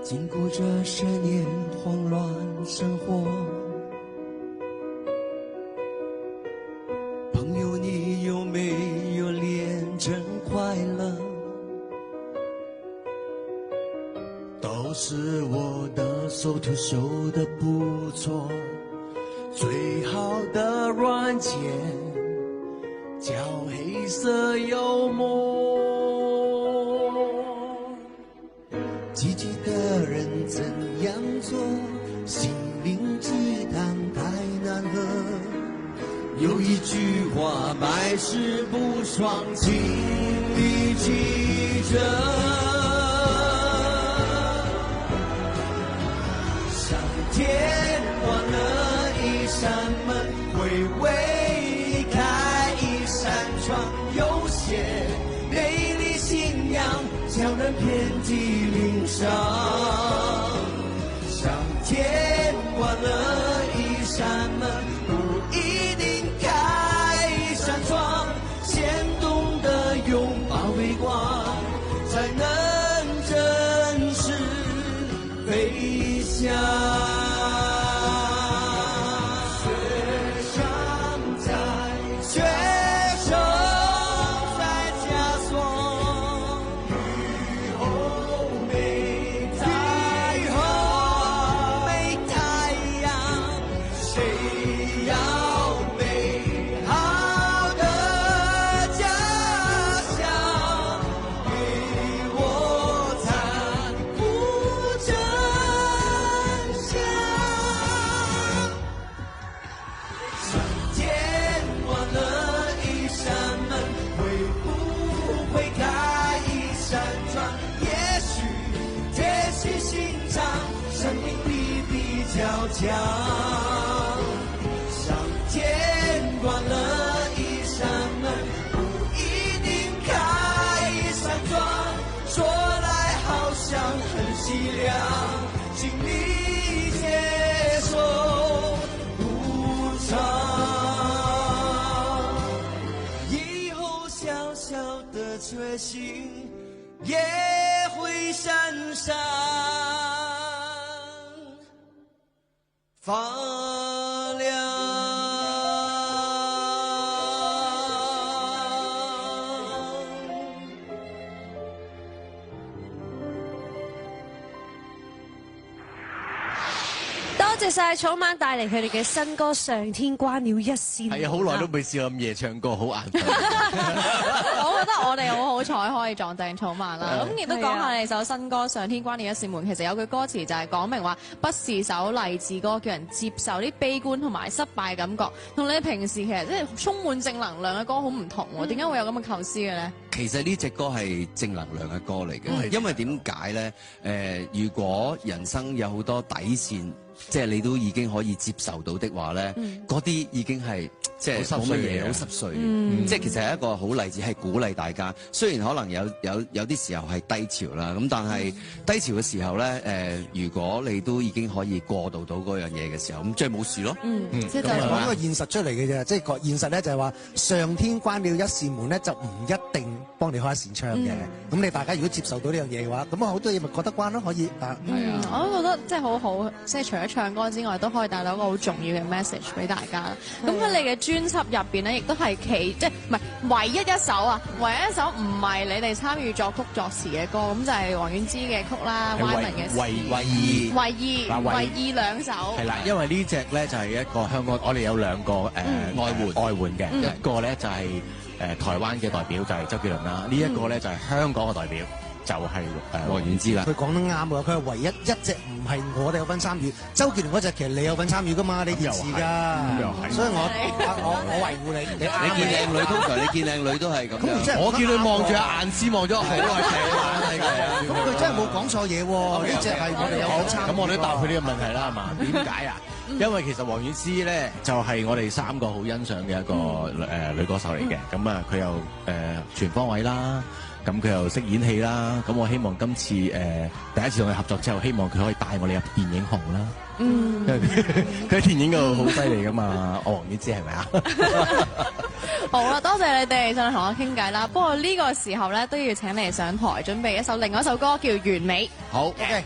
經過這10年慌亂生活，朋友你有沒有練成快樂？都是我的手頭修得不錯，最好的軟件叫黑色幽默。積極的人怎樣做？心靈雞湯太難喝。有一句話百試不爽，請你記着。上天關了一扇門，會為開一扇窗，有些美麗信仰叫人遍體鱗傷。上天關了一扇門，不一定開一扇窗，先懂得擁抱微光，才能真實飛翔。上天關了一扇門，不一定開一扇窗，說來好像很淒涼，請你接受補償。以後小小的決心也會閃閃發亮。多謝晒草蜢帶嚟佢哋嘅新歌《上天關了一扇門》。係啊，好耐都未試過咁夜唱歌，好眼瞓。我覺得我哋好好彩可以撞正草蜢啦。咁亦都講下你首新歌《上天關了一扇門》，其實有句歌詞就係講明話，不是首勵志歌，叫人接受啲悲觀同埋失敗嘅感覺，同你平時其實即係充滿正能量嘅歌好唔同喎。點解會有咁嘅構思嘅咧？其實呢隻歌係正能量嘅歌嚟嘅，因為點解咧？如果人生有好多底線，即係你都已經可以接受到的話咧，嗰啲已經係即係冇乜嘢，好濕碎。即係其實係一個好例子，係鼓勵大家。雖然可能有啲時候係低潮啦，咁但係低潮嘅時候咧，如果你都已經可以過渡到嗰樣嘢嘅時候，咁即係冇事咯。即係講一個現實出嚟嘅啫，即係個現實咧就係話上天關了一扇門咧，就唔一定幫你開一扇窗嘅。咁你大家如果接受到呢樣嘢嘅話，咁啊好多嘢咪過得關咯，可以啊。我都覺得即係好好，即係除咗唱歌之外，都可以帶到一個好重要嘅 message 俾大家。咁喺你嘅專輯入邊咧，亦都係即係唔係唯一一首啊？唯一一首唔係你哋參與作曲作詞嘅歌，咁就係黃婉之嘅曲啦，Wyman嘅詞。唯二兩首。係啦，因為呢隻咧就係一個香港，我哋有兩個外援嘅，一個咧就係台灣嘅代表就係周杰倫啦，呢一個咧就係香港嘅代表。就係黃婉之啦。佢講得啱喎，佢係唯一一隻唔係我哋有份參與。周杰倫嗰隻其實你有份參與㗎嘛？你電視㗎，所以我維護你。你見靚女通常你見靚女都係咁樣。我見佢望住阿晏師望咗好耐睇咁佢真係冇講錯嘢喎。呢隻係我哋有份參與。咁我都答佢呢個問題啦，係嘛？點解啊？因為其實黃婉之咧就係我哋三個好欣賞嘅一個女歌手嚟嘅。咁啊，佢又全方位啦。咁佢又識演戲啦，咁我希望今次第一次同佢合作之後，希望佢可以帶我哋入電影紅啦。因為佢喺電影度好犀利噶嘛，我黃婉之係咪啊？好啦，多謝你哋上嚟同我傾偈啦。不過呢個時候咧都要請你哋上台準備另外一首歌叫《完美》。好，OK。